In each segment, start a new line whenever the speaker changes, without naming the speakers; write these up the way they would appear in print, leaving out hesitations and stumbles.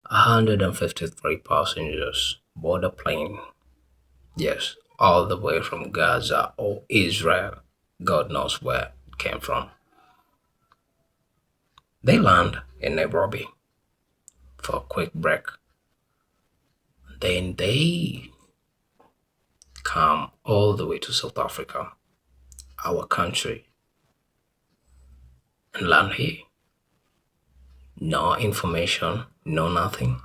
153 passengers board a plane. Yes, all the way from Gaza or Israel. God knows where it came from. They land in Nairobi for a quick break. Then they come all the way to South Africa, our country, and land here. No information, no nothing,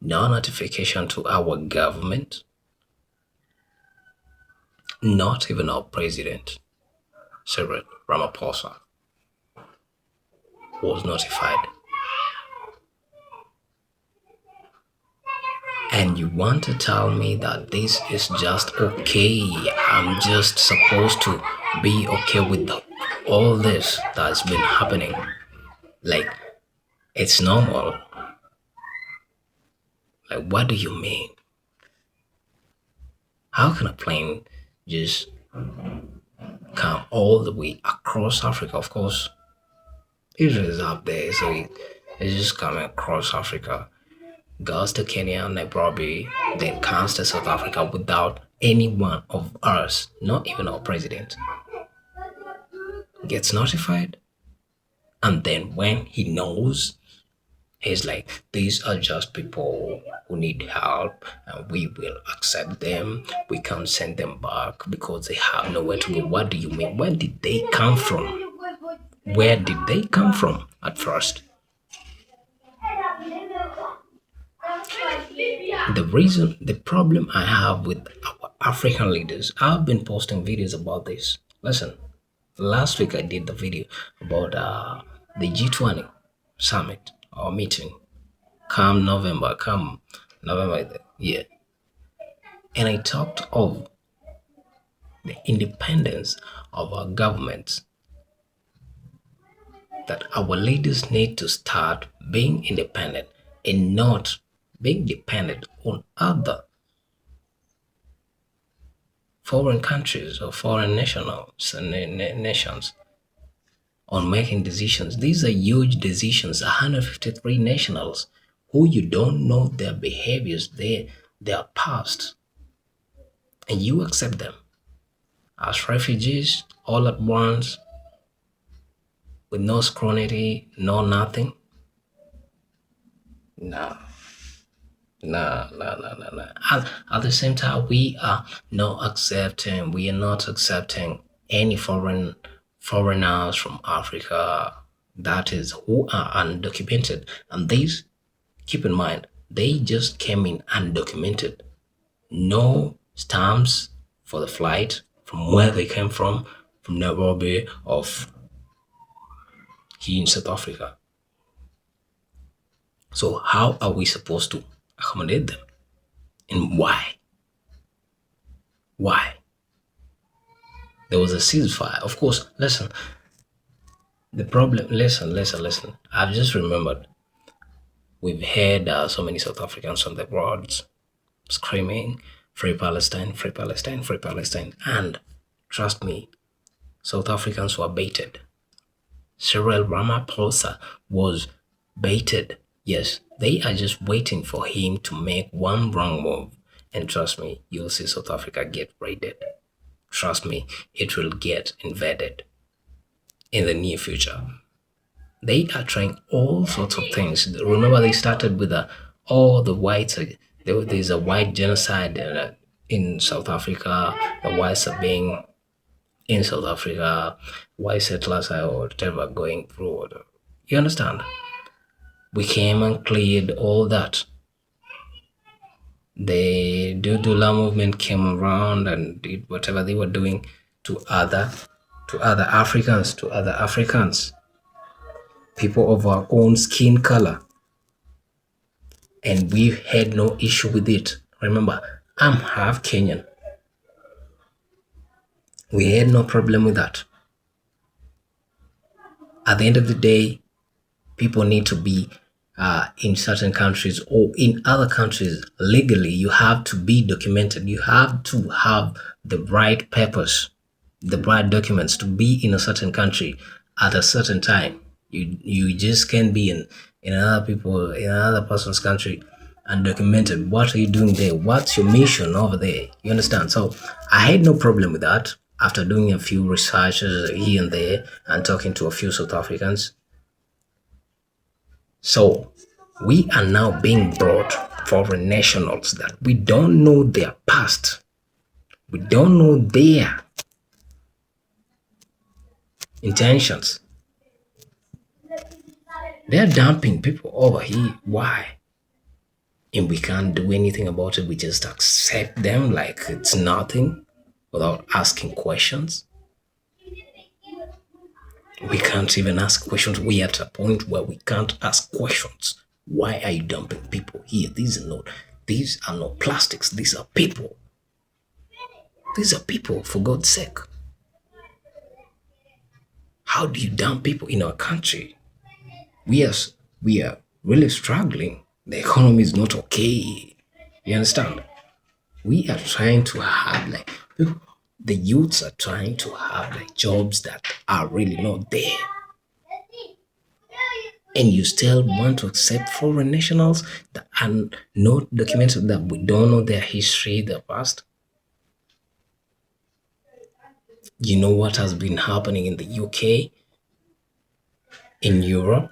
no notification to our government, not even our president, Cyril Ramaphosa, was notified. And you want to tell me that this is just okay? I'm just supposed to be okay with all this that's been happening? Like, it's normal. Like, what do you mean? How can a plane just come all the way across Africa? Of course, Israel is up there, so it's just coming across Africa, goes to Kenya, Nairobi, then comes to South Africa without any one of us, not even our president, gets notified. And then when he knows, he's like, these are just people who need help and we will accept them. We can't send them back because they have nowhere to go. What do you mean? Where did they come from? Where did they come from at first? The problem I have with our African leaders, I've been posting videos about this. Listen, last week I did the video about the G20 summit or meeting. Come November, yeah. And I talked of the independence of our governments, that our leaders need to start being independent and not being dependent on other foreign countries or foreign nations on making decisions. These are huge decisions. 153 nationals who you don't know their behaviors, their past, and you accept them as refugees all at once with no scrutiny, no nothing. No. No, no, no, no, no. At the same time, we are not accepting any foreigners from Africa, that is, who are undocumented. And these, keep in mind, they just came in undocumented. No stamps for the flight from where they came from Nairobi of here in South Africa. So how are we supposed to accommodate them? And why? Why? There was a ceasefire. Of course, listen. The problem, listen. I've just remembered. We've heard so many South Africans on the roads screaming, "Free Palestine, free Palestine, free Palestine." And trust me, South Africans were baited. Cyril Ramaphosa was baited. Yes, they are just waiting for him to make one wrong move. And trust me, you'll see South Africa get raided. Trust me, it will get invaded in the near future. They are trying all sorts of things. Remember, they started with all the whites. There's a white genocide in South Africa. The whites are being in South Africa. White settlers are whatever going through. You understand? We came and cleared all that. The Dudula movement came around and did whatever they were doing to other Africans, people of our own skin color. And we had no issue with it. Remember, I'm half Kenyan. We had no problem with that. At the end of the day, people need to be in certain countries or in other countries legally. You have to be documented. You have to have the right papers, the right documents to be in a certain country at a certain time. You just can't be in another person's country and documented what are you doing there? What's your mission over there? You understand? So I had no problem with that after doing a few researches here and there and talking to a few South Africans. So we are now being brought foreign nationals that we don't know their past. We don't know their intentions. They're dumping people over here. Why? And we can't do anything about it. We just accept them like it's nothing without asking questions. We can't even ask questions. We are at a point where we can't ask questions. Why are you dumping people here? These are not plastics. These are people. These are people, for God's sake. How do you dump people in our country? We are we are really struggling. The economy is not okay. You understand? We are trying to have like the youths are trying to have like jobs that are really not there. And you still want to accept foreign nationals that are not documented, that we don't know their history, their past. You know what has been happening in the UK, in Europe?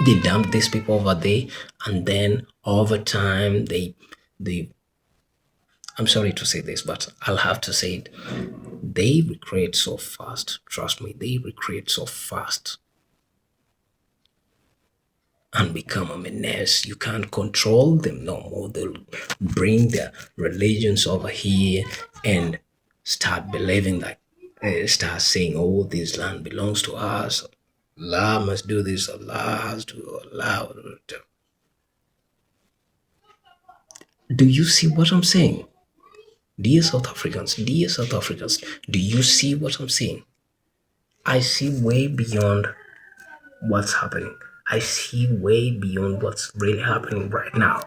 They dump these people over there, and then over time they I'm sorry to say this, but I'll have to say it. They recreate so fast. Trust me, they recreate so fast and become a menace. You can't control them no more. They'll bring their religions over here and start believing that, start saying, oh, this land belongs to us. Allah must do this. Allah has to allow. Do you see what I'm saying? Dear South Africans, do you see what I'm saying? I see way beyond what's happening. I see way beyond what's really happening right now.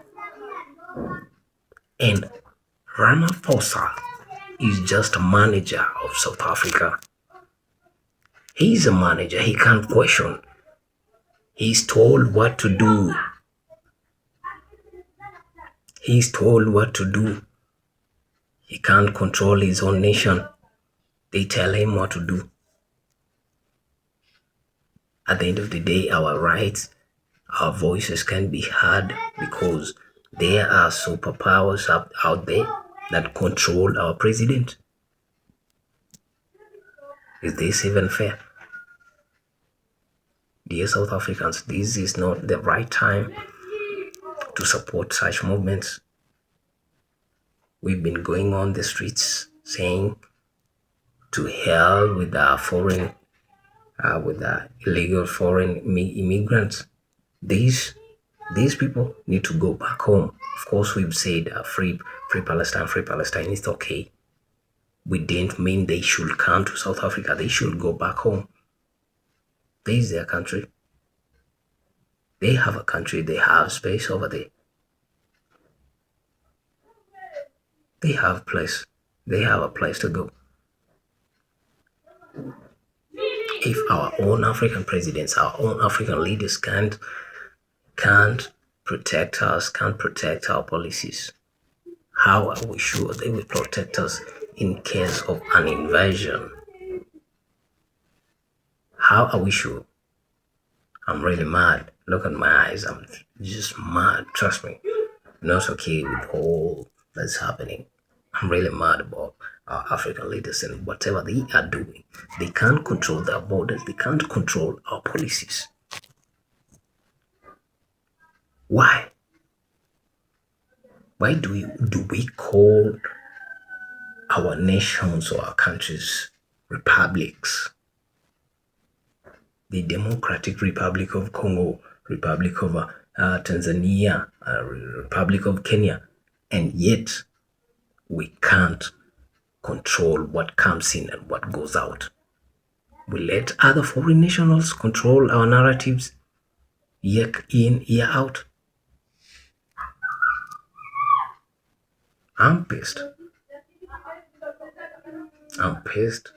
And Ramaphosa is just a manager of South Africa. He's a manager, he can't question. He's told what to do. He's told what to do. He can't control his own nation. They tell him what to do. At the end of the day, our rights, our voices can be heard because there are superpowers out there that control our president. Is this even fair? Dear South Africans, this is not the right time to support such movements. We've been going on the streets saying to hell with our with the illegal foreign immigrants. These these people need to go back home. Of course, we've said free Palestine is okay. We didn't mean they should come to South Africa. They should go back home. This is their country. They have a country. They have space over there. They have a place. They have a place to go. If our own African presidents, our own African leaders can't protect us, can't protect our policies, how are we sure they will protect us in case of an invasion? How are we sure? I'm really mad. Look at my eyes. I'm just mad. Trust me. I'm not okay with all that's happening. I'm really mad about our African leaders and whatever they are doing. They can't control their borders. They can't control our policies. Why? Why do we call our nations or our countries republics? The Democratic Republic of Congo, Republic of Tanzania, Republic of Kenya, and yet we can't control what comes in and what goes out. We let other foreign nationals control our narratives year in, year out. I'm pissed. I'm pissed.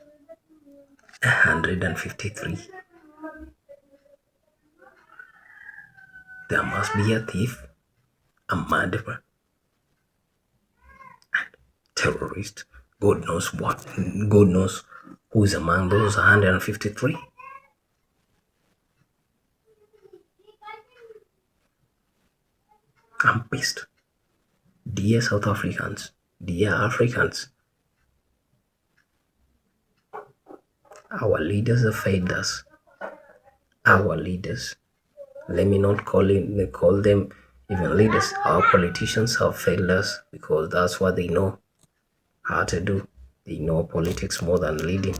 153. there must be a thief, a murderer, terrorist. God knows what. God knows who is among those 153. I'm pissed. Dear South Africans, dear Africans, our leaders have failed us. Our leaders. Let me not call them even leaders. Our politicians have failed us because that's what they know how to do. They know politics more than leading.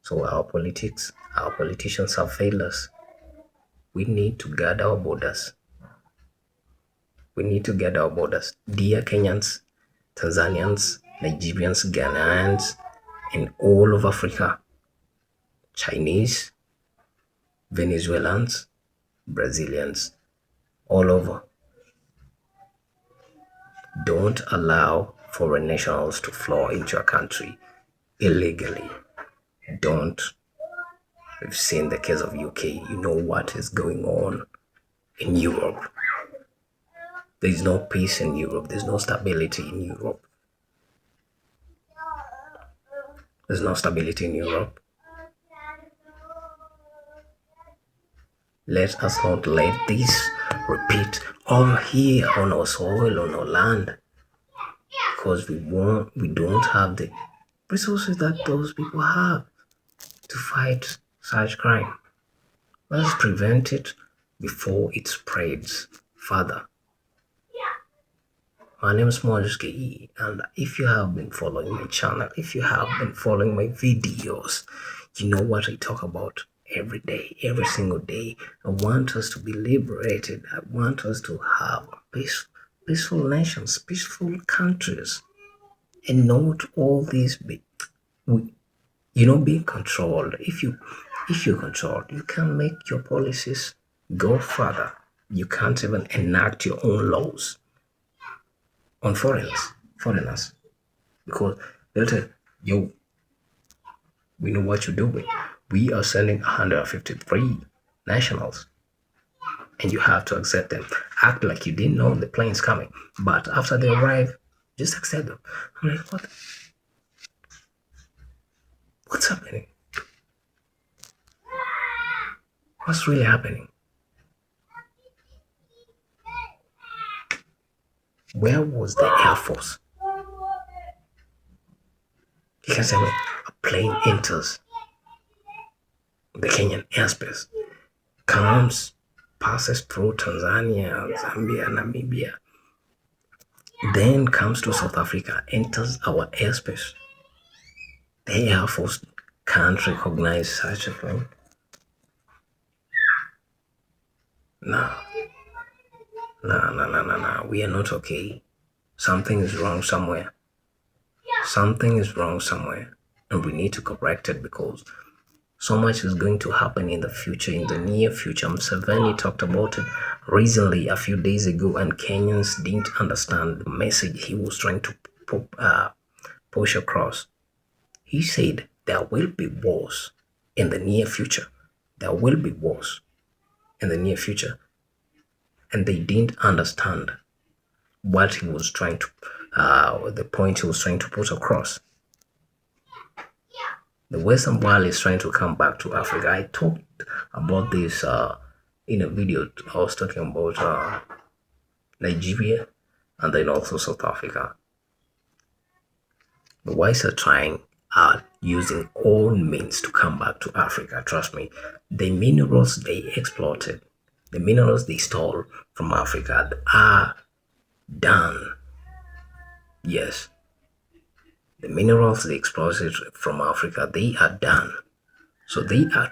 So our politicians have failed us. We need to guard our borders. We need to guard our borders. Dear Kenyans, Tanzanians, Nigerians, Ghanaians, and all of Africa, Chinese, Venezuelans, Brazilians, all over. Don't allow foreign nationals to flow into your country illegally. Don't. We've seen the case of UK. You know what is going on in Europe. There's no peace in Europe. There's no stability in Europe. There's no stability in Europe. Let us not let this repeat all here on our soil, on our land. Because we don't have the resources that those people have to fight such crime. Let's prevent it before it spreads further. My name is Mojuski, and if you have been following my channel, if you have been following my videos, you know what I talk about every day, every single day. I want us to be liberated. I want us to have peaceful nations, peaceful countries, and not all these being controlled. If you're controlled, you can make your policies go further. You can't even enact your own laws on foreigners, because they'll tell you, we know what you're doing. We are sending 153 nationals, and you have to accept them. Act like you didn't know the plane's coming, but after they arrive, just accept them. I'm like, what's happening? What's really happening? Where was the Air Force? You can say a plane enters the Kenyan airspace, passes through Tanzania, Zambia, Namibia, then comes to South Africa, enters our airspace. The Air Force can't recognize such a plane. No. We are not okay. Something is wrong somewhere. Something is wrong somewhere. And we need to correct it because so much is going to happen in the future, in the near future. Museveni talked about it recently, a few days ago, and Kenyans didn't understand the message he was trying to push across. He said there will be wars in the near future. There will be wars in the near future. And they didn't understand what he was trying to, the point he was trying to put across. The Western world is trying to come back to Africa. I talked about this in a video. I was talking about Nigeria and then also South Africa. The whites are trying, using all means to come back to Africa. Trust me, the minerals they exploited, the minerals they stole from Africa are done. Yes. The minerals they exploited from Africa, they are done. So they are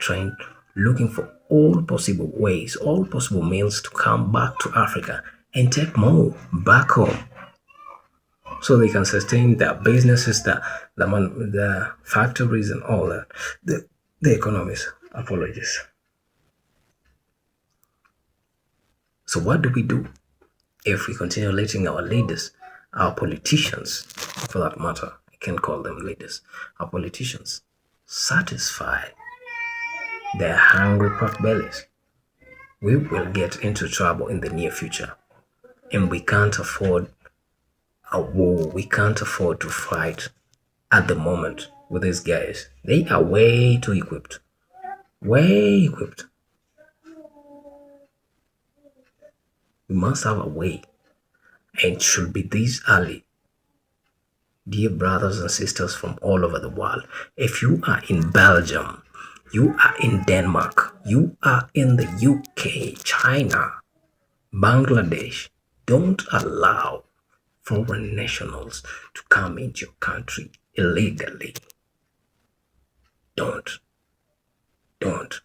looking for all possible ways, all possible means to come back to Africa and take more back home. So they can sustain their businesses, the factories and all that, the economies. Apologies. So what do we do if we continue letting our leaders, our politicians, for that matter, I can't call them leaders, our politicians, satisfy their hungry pot bellies? we will get into trouble in the near future. And we can't afford a war. We can't afford to fight at the moment with these guys. They are way too equipped. Way equipped. We must have a way. And it should be this early. Dear brothers and sisters from all over the world, if you are in Belgium, you are in Denmark, you are in the UK, China, Bangladesh, don't allow foreign nationals to come into your country illegally. Don't. Don't.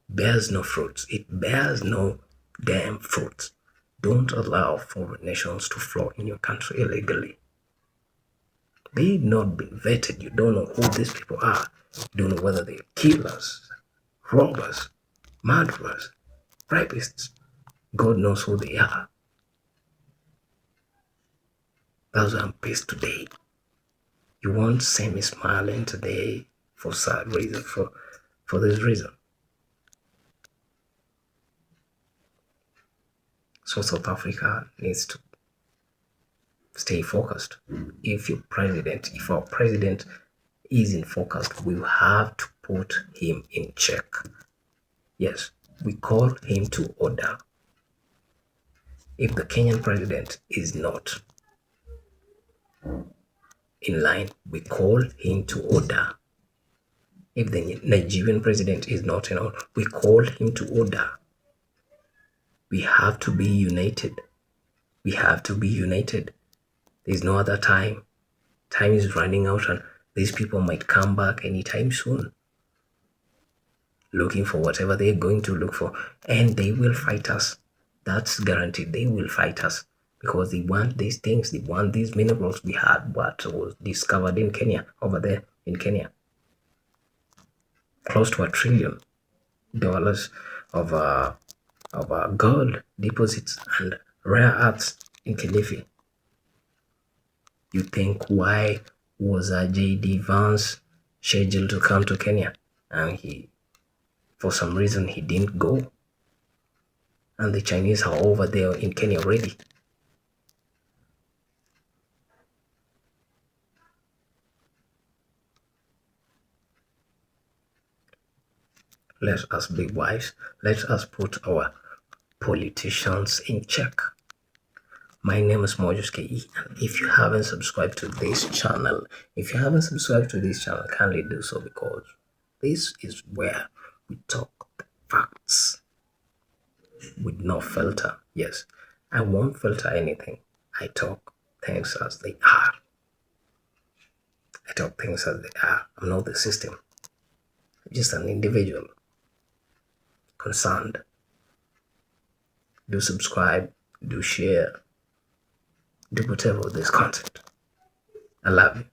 Bears no fruits. It bears no damn fruits. Don't allow foreign nations to flow in your country illegally. They've not been vetted. You don't know who these people are. You don't know whether they're killers, robbers, murderers, rapists. God knows who they are. That's why I'm pissed today. You won't see me smiling today for sad reason, for this reason. So South Africa needs to stay focused. If our president isn't focused, we have to put him in check. Yes, we call him to order. If the Kenyan president is not in line, we call him to order. If the Nigerian president is not in order, we call him to order. We have to be united. We have to be united. There's no other time. Time is running out and these people might come back anytime soon. Looking for whatever they're going to look for. And they will fight us. That's guaranteed. They will fight us. Because they want these things. They want these minerals we had. What was discovered in Kenya. Over there in Kenya. Close to $1 trillion of gold deposits and rare earths in Kilifi. You think why was J.D. Vance scheduled to come to Kenya and for some reason he didn't go? And the Chinese are over there in Kenya already. Let us be wise. Let us put our politicians in check. My name is Mojus KE, and if you haven't subscribed to this channel, kindly do so because this is where we talk the facts with no filter. Yes, I won't filter anything. I talk things as they are. I'm not the system. I'm just an individual concerned. Do subscribe, do share, do whatever with this content. I love you.